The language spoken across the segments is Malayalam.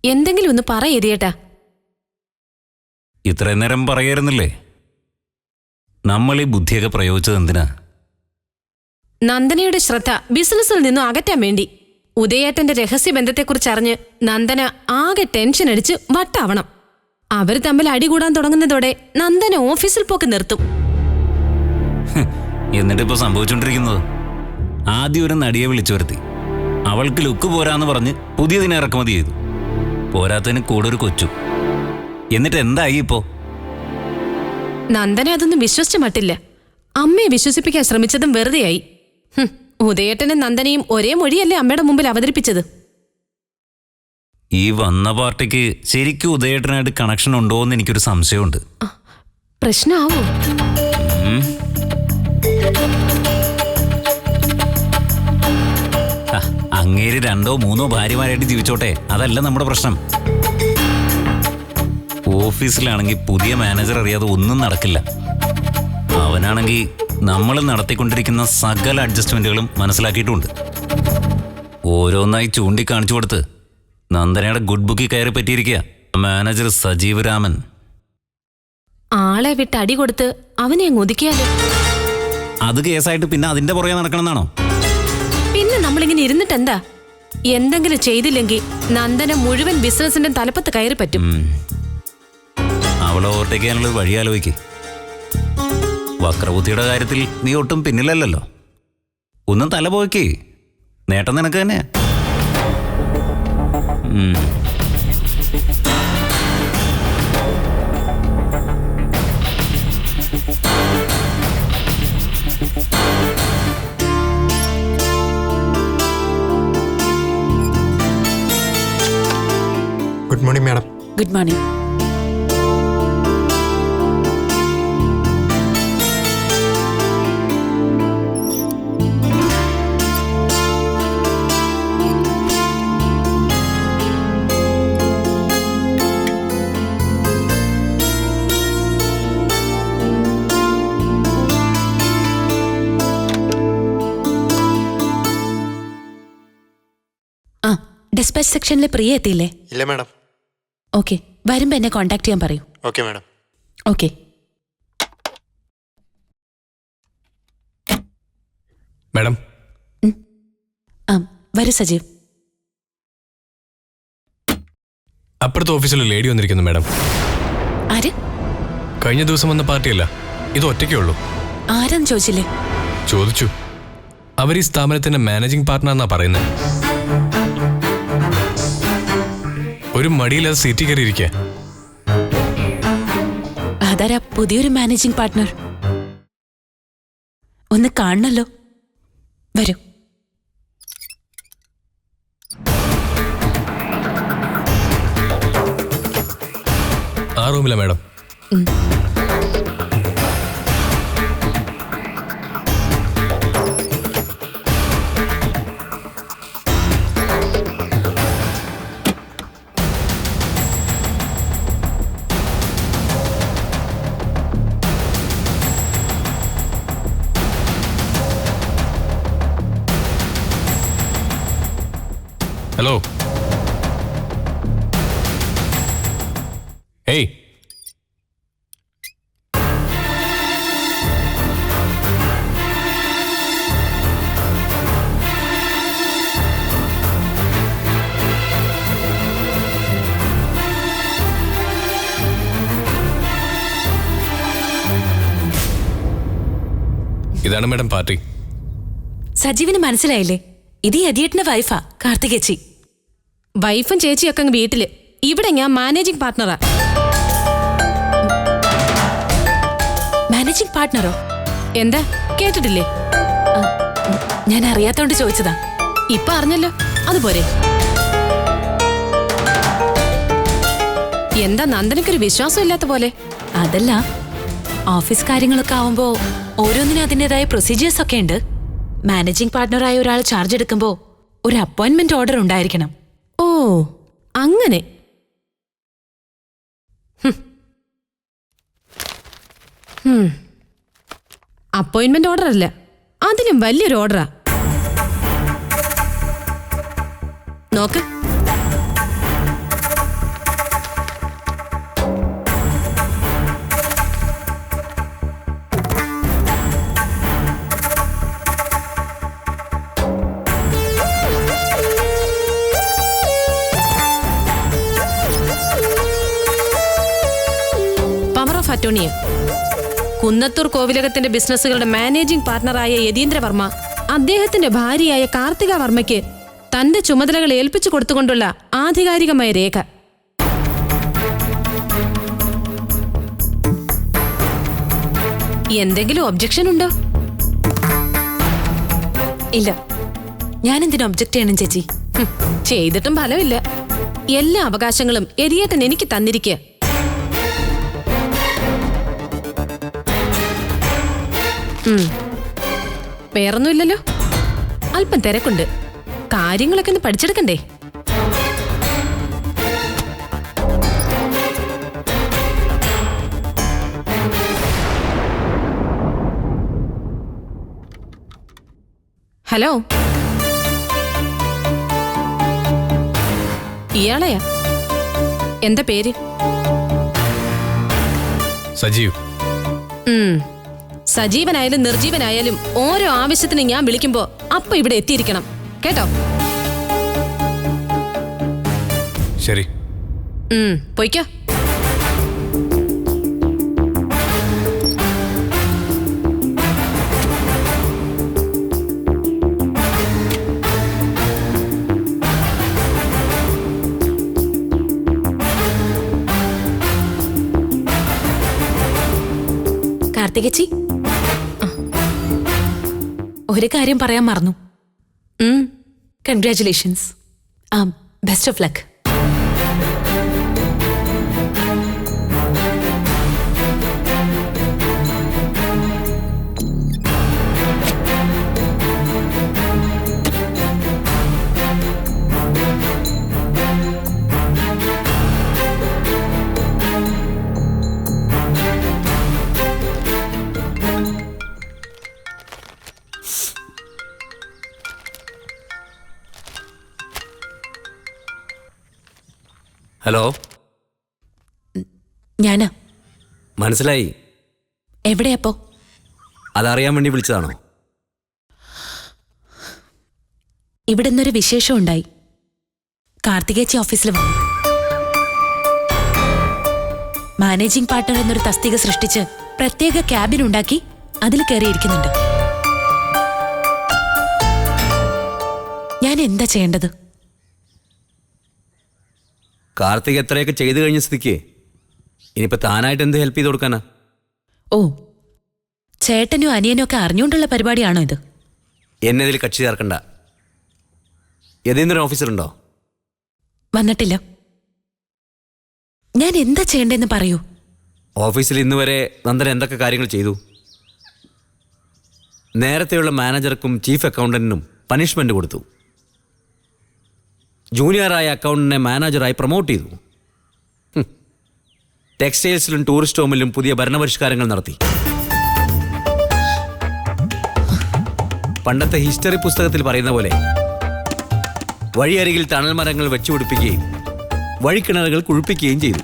എന്തെങ്കിലും ഒന്ന് പറയേട്ടാ. ഇത്രയും നേരം പറയായിരുന്നില്ലേ? നമ്മൾ ഈ ബുദ്ധിയൊക്കെ പ്രയോഗിച്ചത് എന്തിനാ? നന്ദനയുടെ ശ്രദ്ധ ബിസിനസ്സിൽ നിന്നും അകറ്റാൻ വേണ്ടി. ഉദയേട്ടന്റെ രഹസ്യബന്ധത്തെക്കുറിച്ച് അറിഞ്ഞ് നന്ദന ആകെ ടെൻഷൻ അടിച്ച് വട്ടാവണം. അവർ തമ്മിൽ അടികൂടാൻ തുടങ്ങുന്നതോടെ നന്ദന ഓഫീസിൽ പോക്ക് നിർത്തും. എന്നിട്ടിപ്പോ സംഭവിച്ചോണ്ടിരിക്കുന്നത്, ആദ്യം ഒരു നടിയെ വിളിച്ചു വരുത്തി. അവൾക്ക് ലുക്ക് പോരാന്ന് പറഞ്ഞ് പുതിയതിനെ ഇറക്കുമതി ചെയ്തു. പോരാത്തതിന് കൂടെ ഒരു കൊച്ചു. എന്നിട്ട് എന്തായി ഇപ്പോ? നന്ദന അതൊന്നും വിശ്വസിച്ച മട്ടില്ല. അമ്മയെ വിശ്വസിപ്പിക്കാൻ ശ്രമിച്ചതും വെറുതെയായി. ഉദയേട്ടനും നന്ദനയും ഒരേ മൊഴിയല്ലേ അമ്മയുടെ മുമ്പിൽ അവതരിപ്പിച്ചത്. ഈ വന്ന പാർട്ടിക്ക് ശരിക്കും ഉദയേട്ടനായിട്ട് കണക്ഷൻ ഉണ്ടോ എന്ന് എനിക്കൊരു സംശയമുണ്ട്. പ്രശ്നമാവോ? അങ്ങേര് 2 or 3 ഭാര്യമാരായിട്ട് ജീവിച്ചോട്ടെ, അതല്ല നമ്മുടെ പ്രശ്നം. ഓഫീസിലാണെങ്കിൽ പുതിയ മാനേജർ അറിയാതെ ഒന്നും നടക്കില്ല. അവനാണെങ്കിൽ നമ്മൾ നടത്തിക്കൊണ്ടിരിക്കുന്ന സകല അഡ്ജസ്റ്റ്മെന്റുകളും മനസ്സിലാക്കിയിട്ടുണ്ട്. ഓരോന്നായി ചൂണ്ടിക്കാണിച്ചു കൊടുത്ത് നന്ദനയുടെ ഗുഡ് ബുക്കിൽ കയറി പറ്റിയിരിക്കുക മാനേജർ സജീവ് രാമൻ. ആളെ വിട്ട് അടി കൊടുത്ത് അവനെ അങ്ങ് ഒതുക്കിയാലോ? അത് കേസായിട്ട് പിന്നെ അതിന്റെ പുറകെ നടക്കണമെന്നാണോ? പിന്നെ നമ്മളിങ്ങനെ ഇരുന്നിട്ടെന്താ? എന്തെങ്കിലും ചെയ്തില്ലെങ്കിൽ നന്ദന മുഴുവൻ ബിസിനസിന്റെ തലപ്പത്ത് കയറി പറ്റും. അവളെ ഓവർടേക്ക് ചെയ്യാനുള്ള വഴി ആലോചിക്ക്. വക്രബുദ്ധിയുടെ കാര്യത്തിൽ നീ ഒട്ടും പിന്നിലല്ലോ. ഒന്നും തല പോയിക്കേ, നേട്ടം നിനക്ക് തന്നെയാ. Good morning madam. Good morning. Dispatch സെക്ഷനിലെ പ്രിയ എത്തിയില്ലേ? ഇല്ല മാഡം. ഓക്കെ, വരുമ്പോ എന്നെ കോണ്ടാക്ട് ചെയ്യാൻ പറയൂ. Okay madam. ഓക്കെ. മാഡം. വരൂ സജീവ്. അപ്പുറത്തെ ഓഫീസിൽ ലേഡി വന്നിരിക്കുന്നു മാഡം. ആര്? കഴിഞ്ഞ ദിവസം വന്ന പാർട്ടിയല്ല, ഇത് ഒറ്റയ്ക്കേ ഉള്ളൂ. ആരാന്ന് ചോദിച്ചില്ലേ? ചോദിച്ചു. അവർ ഈ സ്ഥാപനത്തിന്റെ മാനേജിംഗ് പാർട്ട്ണർ എന്നാ പറയുന്നത്. ഒരു മടിയില്ലാതെ സീറ്റിൽ കയറി ഇരിക്കുക. അതാരാ പുതിയൊരു മാനേജിംഗ് പാർട്ട്ണർ? ഒന്ന് കാണണല്ലോ. വരൂ. ആ റൂമിലാ മാഡം. ഹലോ. ഹേയ്. ഇതാണ് മാഡം പാർട്ടി. സജീവിന് മനസ്സിലായില്ലേ? ഇത് യതിയേട്ടന്റെ വൈഫാ, കാർത്തികേച്ചി. വൈഫും ചേച്ചിയൊക്കെ അങ്ങ് വീട്ടില്. ഇവിടെ ഞാൻ മാനേജിംഗ് പാർട്ട്ണറാ. മാനേജിംഗ് പാർട്ട്ണറോ? എന്താ കേട്ടിട്ടില്ലേ? ഞാൻ അറിയാത്തോണ്ട് ചോദിച്ചതാ. ഇപ്പൊ അറിഞ്ഞല്ലോ, അതുപോരെ. എന്താ നന്ദനക്കൊരു വിശ്വാസം ഇല്ലാത്ത പോലെ? അതല്ല, ഓഫീസ് കാര്യങ്ങളൊക്കെ ആവുമ്പോ ഓരോന്നിനും അതിൻ്റെതായ പ്രൊസീജിയേഴ്സ് ഒക്കെ ഉണ്ട്. മാനേജിംഗ് പാർട്ട്ണറായ ഒരാൾ ചാർജ് എടുക്കുമ്പോ ഒരു അപ്പോയിന്റ്മെന്റ് ഓർഡർ ഉണ്ടായിരിക്കണം. ഓ, അങ്ങനെ. അപ്പോയിന്റ്മെന്റ് ഓർഡർ അല്ല, അതിലും വലിയൊരു ഓർഡറാ. നോക്ക്. അറ്റോർണിയെ. കുന്നത്തൂർ കോവിലകത്തിന്റെ ബിസിനസ്സുകളുടെ മാനേജിംഗ് പാർട്ണറായ യതീന്ദ്രവർമ്മ അദ്ദേഹത്തിന്റെ ഭാര്യയായ കാർത്തിക വർമ്മയ്ക്ക് തന്റെ ചുമതലകൾ ഏൽപ്പിച്ചു കൊടുത്തുകൊണ്ടുള്ള ആധികാരികമായ രേഖ. എന്തെങ്കിലും ഒബ്ജക്ഷൻ ഉണ്ടോ? ഇല്ല, ഞാൻ എന്തിനു ഒബ്ജക്റ്റ് ചെയ്യണം ചേച്ചി? ചെയ്തിട്ടും ഫലമില്ല. എല്ലാ അവകാശങ്ങളും എരിയേട്ടൻ എനിക്ക് തന്നിരിക്കുക. വേറൊന്നുമില്ലല്ലോ. അല്പം തിരക്കുണ്ട്. കാര്യങ്ങളൊക്കെ ഒന്ന് പഠിച്ചെടുക്കണ്ടേ? ഹലോ, ഇയാളെയാ? എന്താ പേര്? സജീവ്. സജീവനായാലും നിർജീവനായാലും ഓരോ ആവശ്യത്തിന് ഞാൻ വിളിക്കുമ്പോ അപ്പൊ ഇവിടെ എത്തിയിരിക്കണം കേട്ടോ. ശരി. പൊയ്ക്കോ. കാർത്തികച്ചി, ഒരു കാര്യം പറയാൻ മറന്നു. Congratulations. Best of luck. Hello, ഞാനാ. മനസ്സിലായി. എവിടെയപ്പോ? അതറിയാൻ വേണ്ടി വിളിച്ചതാണോ? ഇവിടെ നിന്നൊരു വിശേഷം ഉണ്ടായി. കാർത്തികേച്ചി ഓഫീസിൽ വന്നു. മാനേജിംഗ് പാർട്ണർ എന്നൊരു തസ്തിക സൃഷ്ടിച്ച് പ്രത്യേക ക്യാബിൻ ഉണ്ടാക്കി അതിൽ കയറിയിരിക്കുന്നുണ്ട്. ഞാൻ എന്താ ചെയ്യേണ്ടത്? കാർത്തിക് എത്രയൊക്കെ ചെയ്തു കഴിഞ്ഞ സ്ഥിതിക്ക് ഇനിയിപ്പോ താനായിട്ട് എന്ത് ഹെൽപ്പ് ചെയ്ത് കൊടുക്കാനാ? ഓ, ചേട്ടനും അനിയനും ഒക്കെ അറിഞ്ഞുകൊണ്ടുള്ള പരിപാടിയാണോ ഇത്? എന്നെ ഇതിൽ കക്ഷി ചേർക്കണ്ട. ഏതെങ്കിലും ഓഫീസറുണ്ടോ? വന്നിട്ടില്ല. ഞാൻ എന്താ ചെയ്യേണ്ടതെന്ന് പറയൂ. ഓഫീസിൽ ഇന്ന് വരെ നന്ദൻ എന്തൊക്കെ കാര്യങ്ങൾ ചെയ്തു? നേരത്തെയുള്ള മാനേജർക്കും ചീഫ് അക്കൗണ്ടന്റിനും പണിഷ്മെന്റ് കൊടുത്തു. ജൂനിയറായ അക്കൗണ്ടന്റിനെ മാനേജറായി പ്രൊമോട്ട് ചെയ്തു. ടെക്സ്റ്റൈൽസിലും ടൂറിസ്റ്റ് ഹോമിലും പുതിയ ഭരണപരിഷ്കാരങ്ങൾ നടത്തി. പണ്ടത്തെ ഹിസ്റ്ററി പുസ്തകത്തിൽ പറയുന്ന പോലെ വഴിയരികിൽ തണൽ മരങ്ങൾ വെച്ചുപിടിപ്പിക്കുകയും വഴിക്കിണറുകൾ കുഴിപ്പിക്കുകയും ചെയ്തു.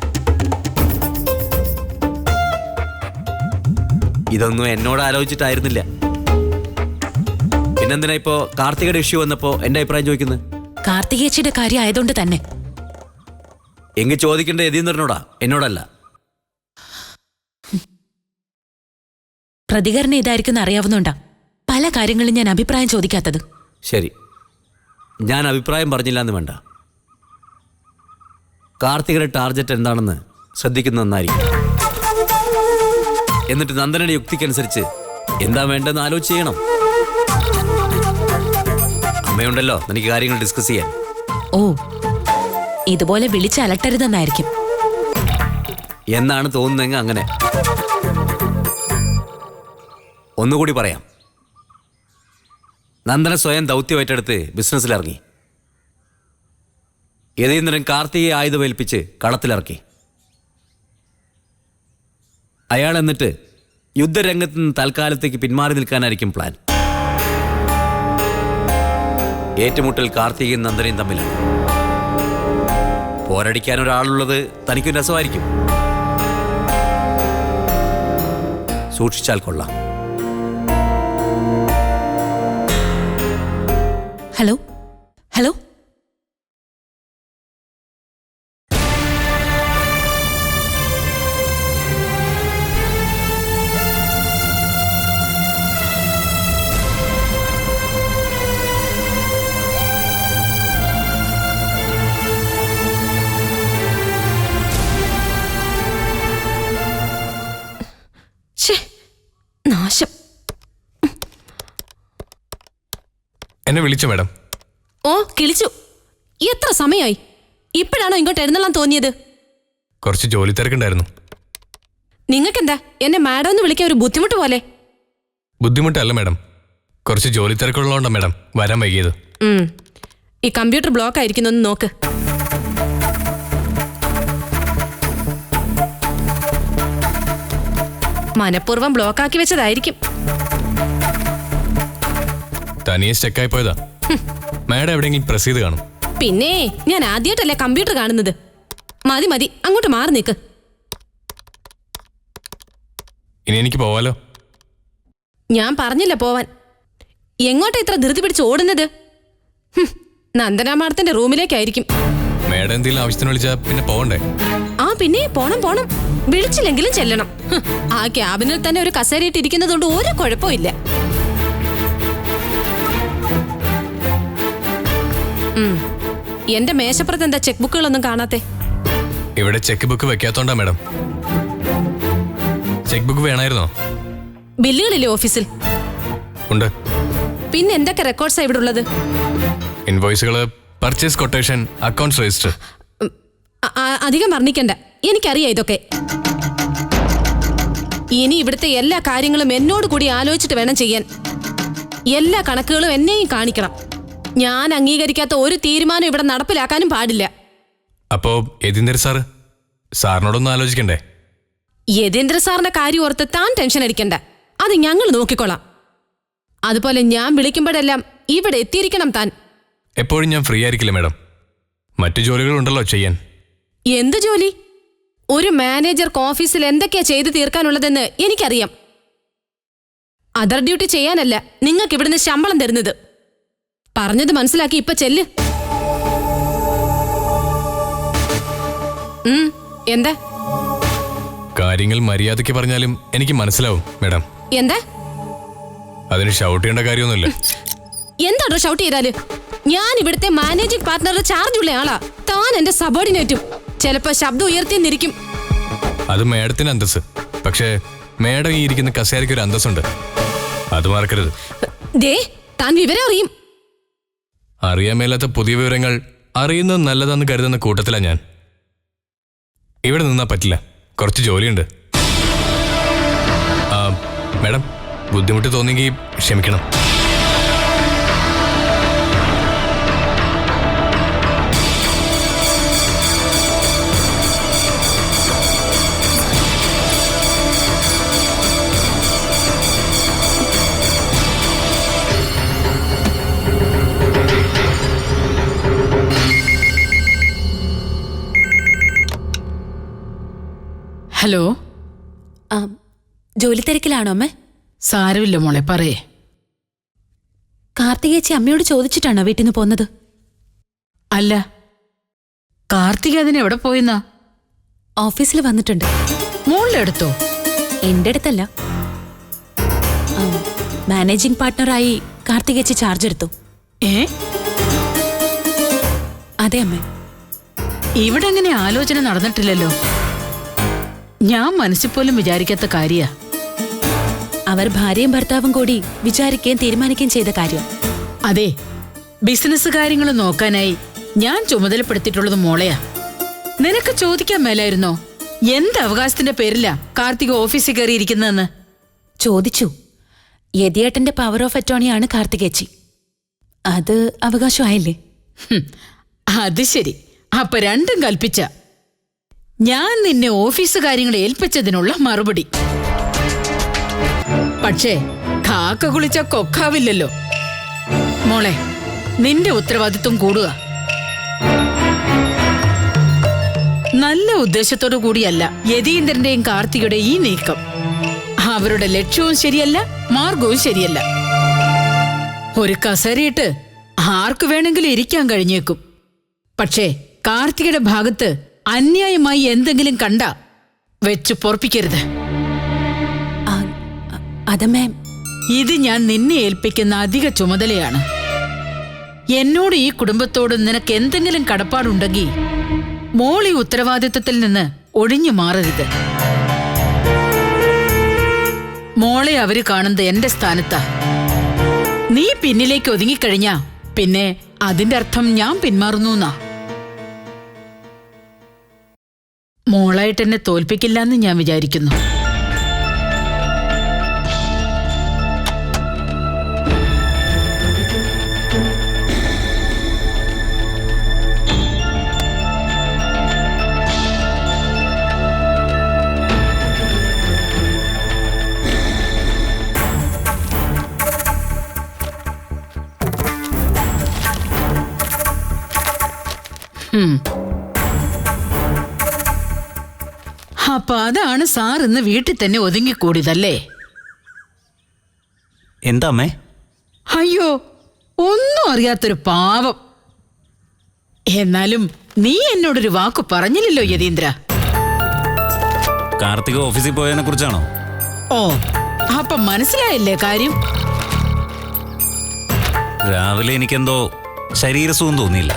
ഇതൊന്നും എന്നോട് ആലോചിച്ചിട്ടായിരുന്നില്ല. പിന്നെന്തിനാ ഇപ്പോ കാർത്തികയുടെ ഇഷ്യൂ വന്നപ്പോ എന്റെ അഭിപ്രായം ചോദിക്കുന്നത്? കാർത്തികേച്ചിയുടെ കാര്യം ആയതുകൊണ്ട് തന്നെ. എങ്കിൽ ചോദിക്കേണ്ട യതീന്ദ്രനോടാ, എന്നോടല്ല. പ്രതികരണം ഇതായിരിക്കും അറിയാവുന്നോണ്ടാ പല കാര്യങ്ങളും ഞാൻ അഭിപ്രായം ചോദിക്കാത്തത്. ശരി, ഞാൻ അഭിപ്രായം പറഞ്ഞില്ല എന്ന് വേണ്ട. കാർത്തികയുടെ ടാർഗറ്റ് എന്താണെന്ന് ശ്രദ്ധിക്കുന്നത് നന്നായിരിക്കും. എന്നിട്ട് നന്ദനയുടെ യുക്തിക്കനുസരിച്ച് എന്താ വേണ്ടെന്ന് ആലോചിച്ച് ചെയ്യണം. അമ്മയുണ്ടല്ലോ എനിക്ക് കാര്യങ്ങൾ ഡിസ്കസ് ചെയ്യാൻ. ഓ, ഇതുപോലെ വിളിച്ച് അലട്ടരുതെന്നായിരിക്കും എന്നാണ് തോന്നുന്നെങ്കിൽ അങ്ങനെ. ഒന്നുകൂടി പറയാം. നന്ദന സ്വയം ദൗത്യം ഏറ്റെടുത്ത് ബിസിനസ്സിലിറങ്ങി. യതീന്ദ്രൻ കാർത്തികയെ ആയുധമേൽപ്പിച്ച് കളത്തിലിറക്കി. അയാൾ എന്നിട്ട് യുദ്ധരംഗത്ത് നിന്ന് തൽക്കാലത്തേക്ക് പിന്മാറി നിൽക്കാനായിരിക്കും പ്ലാൻ. ഏറ്റുമുട്ടൽ കാർത്തികയും നന്ദനയും തമ്മിലാണ്. പോരടിക്കാൻ ഒരാളുള്ളത് തനിക്കും രസമായിരിക്കും. സൂക്ഷിച്ചാൽ കൊള്ളാം. ഹലോ ഹലോ, എന്നെ വിളിച്ചോ മാഡം? ഓ കിളിച്ചു. എത്ര സമയമായി? ഇപ്പോഴാണോ ഇങ്ങോട്ട് എഴുന്നള്ളാൻ തോന്നിയത്? കുറച്ച് ജോലി തിരക്കുണ്ടായിരുന്നു. നിങ്ങൾക്കെന്താ എന്നെ മാഡം എന്ന് വിളിക്കാൻ ഒരു ബുദ്ധിമുട്ട് പോലെ? ബുദ്ധിമുട്ടല്ല മാഡം, കുറച്ച് ജോലി തിരക്കുള്ളതുകൊണ്ടാണ് മാഡം വരാൻ വൈകിയത്. ഈ കമ്പ്യൂട്ടർ ബ്ലോക്ക് ആയിരിക്കുന്നു, ഒന്ന് നോക്ക്. മനഃപൂർവ്വം ബ്ലോക്കാക്കി വെച്ചതായിരിക്കും. തനിയെ സ്റ്റക്കായി പോയതാ. മാഡം എവിടെയെങ്കിലും പ്രസ് ചെയ്ത് കാണും. പിന്നെ ഞാൻ ആദ്യമായിട്ടല്ലേ കമ്പ്യൂട്ടർ കാണുന്നത്. മതി മതി, അങ്ങോട്ട് മാറി നിൽക്ക്. ഇനി എനിക്ക് പോവാലോ? ഞാൻ പറഞ്ഞില്ല പോവാൻ. എങ്ങോട്ടാ ഇത്ര ധൃതി പിടിച്ച് ഓടുന്നത്? നന്ദന മാഡത്തിന്റെ റൂമിലേക്കായിരിക്കും. മാഡം എന്തെങ്കിലും ആവശ്യത്തിന് വിളിച്ചാൽ പിന്നെ പോകണ്ടേ? ആ പിന്നെ പോണം പോണം, വിളിച്ചില്ലെങ്കിലും ചെല്ലണം. ആ ക്യാബിനിൽ തന്നെ ഒരു കസേരയിട്ട് ഇരിക്കുന്നതുകൊണ്ട് ഒരു കുഴപ്പമില്ല. എന്റെ മേശപ്പുറത്ത് എന്താ ചെക്ക് ബുക്കുകളൊന്നും കാണാത്തെ? ഇവിടെ ചെക്ക് ബുക്ക് വെക്കാത്തോണ്ടാ മാഡം. ചെക്ക് ബുക്ക് വേണമായിരുന്നോ? ബില്ലുകളില്ലേ ഓഫീസിൽ? ഉണ്ട്. പിന്നെ എന്തൊക്കെ റെക്കോർഡ്സാ ഇവിടെ ഉള്ളത്? ഇൻവോയ്സുകള്, പർച്ചേസ് കൊട്ടേഷൻ, അക്കൗണ്ട്സ് രജിസ്റ്റർ. അധികം വർണ്ണിക്കണ്ട, എനിക്കറിയാം ഇതൊക്കെ. ഇനി ഇവിടുത്തെ എല്ലാ കാര്യങ്ങളും എന്നോട് കൂടി ആലോചിച്ചിട്ട് വേണം ചെയ്യാൻ. എല്ലാ കണക്കുകളും എന്നെയും കാണിക്കണം. ഞാൻ അംഗീകരിക്കാത്ത ഒരു തീരുമാനം ഇവിടെ നടപ്പിലാക്കാനും പാടില്ല. അപ്പോ യതീന്ദ്ര സാറിനോടൊന്നും ആലോചിക്കണ്ടേ? യതീന്ദ്ര സാറിന്റെ കാര്യം ഓർത്ത് താൻ ടെൻഷൻ അടിക്കണ്ട, അത് ഞങ്ങൾ നോക്കിക്കോളാം. അതുപോലെ ഞാൻ വിളിക്കുമ്പോഴെല്ലാം ഇവിടെ എത്തിയിരിക്കണം താൻ. എപ്പോഴും ഞാൻ ഫ്രീ ആയിരിക്കില്ല മാഡം, മറ്റു ജോലികളുണ്ടല്ലോ ചെയ്യാൻ. എന്ത് ജോലി? ഒരു മാനേജർക്ക് ഓഫീസിൽ എന്തൊക്കെയാ ചെയ്തു തീർക്കാനുള്ളതെന്ന് എനിക്കറിയാം. അതർ ഡ്യൂട്ടി ചെയ്യാനല്ല നിങ്ങൾക്ക് ഇവിടുന്ന് ശമ്പളം തരുന്നത്. പറഞ്ഞത് മനസ്സിലാക്കി ഇപ്പൊ ചെല്ല്. എന്താ? കാര്യങ്ങൾ മര്യാദയ്ക്ക് പറഞ്ഞാലും എനിക്ക് മനസ്സിലാവും മാഡം. എന്താ? അതിന് ഷൗട്ട് ചെയ്യേണ്ട കാര്യമൊന്നുമില്ല. എന്താണോ ഷൗട്ട് ചെയ്താല്? ഞാൻ ഇവിടുത്തെ മാനേജിംഗ് പാർട്ണറുടെ ചാർജ് ഉള്ള ആളാ. താൻ എന്റെ സബോർഡിനേറ്റും. ചിലപ്പോ ശബ്ദം ഉയർത്തിന്നിരിക്കും. അത് മാഡത്തിന് അന്തസ്. പക്ഷേ മാഡം ഈ ഇരിക്കുന്ന കസേരയ്ക്ക് ഒരു അന്തസ്സുണ്ട്, അത് മറക്കരുത്. ദേ, താൻ വിവരം അറിയും. അറിയാൻ മേലാത്ത പുതിയ വിവരങ്ങൾ അറിയുന്നത് നല്ലതാന്ന് കരുതുന്ന കൂട്ടത്തിലാ ഞാൻ. ഇവിടെ നിന്നാ പറ്റില്ല, കുറച്ച് ജോലിയുണ്ട്. മാഡം, ബുദ്ധിമുട്ട് തോന്നിയെങ്കിൽ ക്ഷമിക്കണം. ഹലോ. ജോലി തിരക്കിലാണോ അമ്മ? സാരമില്ല മോളെ, പറയേ. കാർത്തികേച്ചി അമ്മയോട് ചോദിച്ചിട്ടാണോ വീട്ടിൽ നിന്ന് പോന്നത്? അല്ല, കാർത്തിക അതിന് എവിടെ പോയെന്നാ? ഓഫീസിൽ വന്നിട്ടുണ്ട്. മോളുടെ അടുത്തോ? എന്റെ അടുത്തല്ല, മാനേജിംഗ് പാർട്ണറായി കാർത്തികേച്ചി ചാർജ് എടുത്തു. അതെ അമ്മ. ഇവിടെ അങ്ങനെ ആലോചന നടന്നിട്ടില്ലല്ലോ. ഞാൻ മനസ്സിൽ പോലും വിചാരിക്കാത്ത കാര്യാ. അവർ ഭാര്യയും ഭർത്താവും കൂടി വിചാരിക്കുകയും തീരുമാനിക്കുകയും ചെയ്ത കാര്യം. അതെ, ബിസിനസ് കാര്യങ്ങൾ നോക്കാനായി ഞാൻ ചുമതലപ്പെടുത്തിയിട്ടുള്ളത് മോളെയാ. നിനക്ക് ചോദിക്കാൻ മേലായിരുന്നോ എന്ത് അവകാശത്തിന്റെ പേരിലാ കാർത്തിക ഓഫീസിൽ കയറിയിരിക്കുന്നതെന്ന്? ചോദിച്ചു. യതിയേട്ടന്റെ പവർ ഓഫ് അറ്റോർണിയാണ് കാർത്തികേച്ചി. അത് അവകാശമായില്ലേ? അത് ശരി. അപ്പൊ രണ്ടും കൽപ്പിച്ച. ഞാൻ നിന്നെ ഓഫീസ് കാര്യങ്ങൾ ഏൽപ്പിച്ചതിനുള്ള മറുപടി. പക്ഷേ കാക്ക കുളിച്ച കൊക്കാവില്ലല്ലോ മോളെ. നിന്റെ ഉത്തരവാദിത്വം കൂടുക. നല്ല ഉദ്ദേശത്തോടു കൂടിയല്ല യതീന്ദ്രന്റെയും കാർത്തികയുടെയും ഈ നീക്കം. അവരുടെ ലക്ഷ്യവും ശരിയല്ല, മാർഗവും ശരിയല്ല. ഒരു കസേരയിട്ട് ആർക്കു വേണമെങ്കിലും ഇരിക്കാൻ കഴിഞ്ഞേക്കും. പക്ഷേ കാർത്തികയുടെ ഭാഗത്ത് അന്യായമായി എന്തെങ്കിലും കണ്ട വെച്ച് പൊറപ്പിക്കരുത്. അതമ്മേ, ഇത് ഞാൻ നിന്നെ ഏൽപ്പിക്കുന്ന അധിക ചുമതലയാണ്. എന്നോട് ഈ കുടുംബത്തോട് നിനക്ക് എന്തെങ്കിലും കടപ്പാടുണ്ടെങ്കിൽ മോൾ ഈ ഉത്തരവാദിത്വത്തിൽ നിന്ന് ഒഴിഞ്ഞു മാറരുത്. മോളെ അവര് കാണുന്നത് എന്റെ സ്ഥാനത്താ. നീ പിന്നിലേക്ക് ഒതുങ്ങിക്കഴിഞ്ഞാ പിന്നെ അതിന്റെ അർത്ഥം ഞാൻ പിന്മാറുന്നു എന്നാ. മോളായിട്ട് എന്നെ തോൽപ്പിക്കില്ലെന്ന് ഞാൻ വിചാരിക്കുന്നു. അപ്പൊ അതാണ് സാർ ഇന്ന് വീട്ടിൽ തന്നെ ഒതുങ്ങിക്കൂടിയതല്ലേ? എന്താ അമ്മേ? അയ്യോ, ഒന്നും അറിയാത്തൊരു പാവം. എന്നാലും നീ എന്നോടൊരു വാക്കു പറഞ്ഞില്ലല്ലോ യതീന്ദ്ര. കാർത്തിക ഓഫീസിൽ പോയതിനെ കുറിച്ചാണോ? ഓ, അപ്പൊ മനസ്സിലായില്ലേ കാര്യം? രാവിലെ എനിക്കെന്തോ ശരീരസുഖം തോന്നിയില്ല.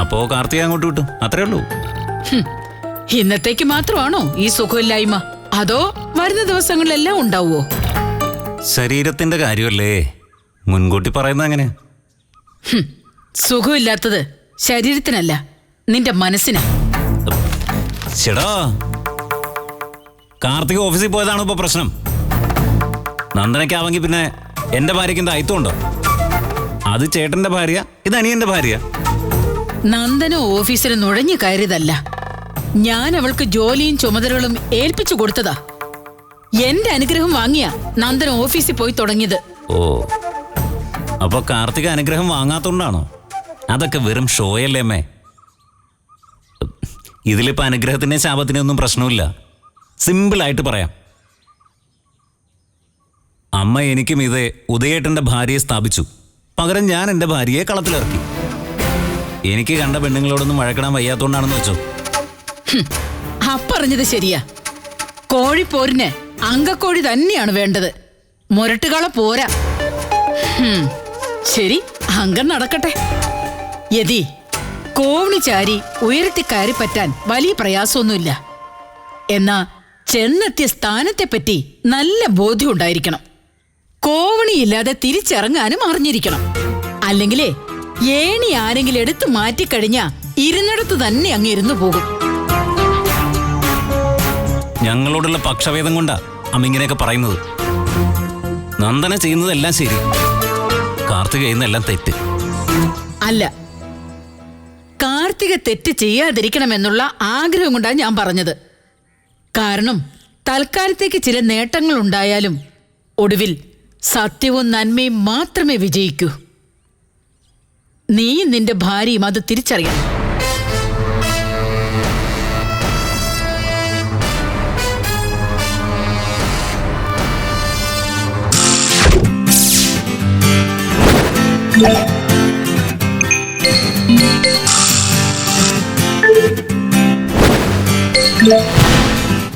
അപ്പോ കാർത്തിക അങ്ങോട്ട് വിട്ടു, അത്രേ ഉള്ളൂ. ഇന്നത്തേക്ക് മാത്രമാണോ ഈ സുഖമില്ലായ്മ, അതോ വരുന്ന ദിവസങ്ങളിലെല്ലാം ഉണ്ടാവുമോ? ശരീരത്തിന്റെ കാര്യമല്ലേ, മുൻകൂട്ടി പറയുന്നത് അങ്ങനെ. സുഖമില്ലാത്തത് ശരീരത്തിനല്ല, നിന്റെ മനസ്സിനാ. ചേടാ, കാർത്തിക ഓഫീസിൽ പോയതാണ് ഇപ്പൊ പ്രശ്നം. നന്ദനയ്ക്കാവെങ്കിൽ പിന്നെ എന്റെ ഭാര്യയ്ക്ക് എന്താ അയത്തുണ്ടോ? അത് ചേട്ടന്റെ ഭാര്യ, ഇത് അനിയന്റെ ഭാര്യ. നന്ദന ഓഫീസിൽ നുഴഞ്ഞു കയറിയതല്ല, ഞാൻ അവൾക്ക് ജോലിയും ചുമതലകളും ഏൽപ്പിച്ചു കൊടുത്തതാ. എന്റെ അനുഗ്രഹം വാങ്ങിയാ നന്ദന ഓഫീസിൽ പോയി തുടങ്ങിയത്. ഓ, അപ്പൊ കാർത്തിക അനുഗ്രഹം വാങ്ങാത്തോണ്ടാണോ? അതൊക്കെ വെറും ഷോയല്ലേ അമ്മേ. ഇതിലിപ്പോ അനുഗ്രഹത്തിന്റെയും ശാപത്തിന്റെയും ഒന്നും പ്രശ്നമില്ല. സിമ്പിളായിട്ട് പറയാം. അമ്മ എനിക്കും ഇത് ഉദയേട്ടന്റെ ഭാര്യയെ സ്ഥാപിച്ചു, പകരം ഞാൻ എന്റെ ഭാര്യയെ കളത്തിലിറക്കി. എനിക്ക് കണ്ട പെണ്ണുങ്ങളോടൊന്നും വഴക്കിടാൻ വയ്യാത്തോണ്ടാണെന്ന് വെച്ചോ. പറഞ്ഞത് ശരിയാ. കോഴിപ്പോരിന് അങ്കക്കോഴി തന്നെയാണ് വേണ്ടത്, മുരട്ടുകള പോരാ. ശരി, അംഗം നടക്കട്ടെ. യതി, കോവണി ചാരി ഉയരത്തി കയറി പറ്റാൻ വലിയ പ്രയാസമൊന്നുമില്ല. എന്നാ ചെന്നെത്തിയ സ്ഥാനത്തെപ്പറ്റി നല്ല ബോധ്യം ഉണ്ടായിരിക്കണം. കോവണിയില്ലാതെ തിരിച്ചിറങ്ങാനും അറിഞ്ഞിരിക്കണം. അല്ലെങ്കിലേ ഏണി ആരെങ്കിലും എടുത്തു മാറ്റിക്കഴിഞ്ഞാ ഇരുന്നിടത്ത് തന്നെ അങ്ങ് ഇരുന്നു പോകും. ഞങ്ങളോടുള്ള പക്ഷഭേദം കൊണ്ടാ അമ്മ ഇങ്ങനെയൊക്കെ പറയുന്നത്. നന്ദന ചെയ്യുന്നതെല്ലാം ശരി, കാർത്തിക ചെയ്യുന്നതെല്ലാം തെറ്റ്. അല്ല, കാർത്തിക തെറ്റ് ചെയ്യാതിരിക്കണമെന്നുള്ള ആഗ്രഹം കൊണ്ടാണ് ഞാൻ പറഞ്ഞത്. കാരണം തൽക്കാലത്തേക്ക് ചില നേട്ടങ്ങൾ ഉണ്ടായാലും ഒടുവിൽ സത്യവും നന്മയും മാത്രമേ വിജയിക്കൂ. നീയും നിന്റെ ഭാര്യയും അത് തിരിച്ചറിയണം. Yeah.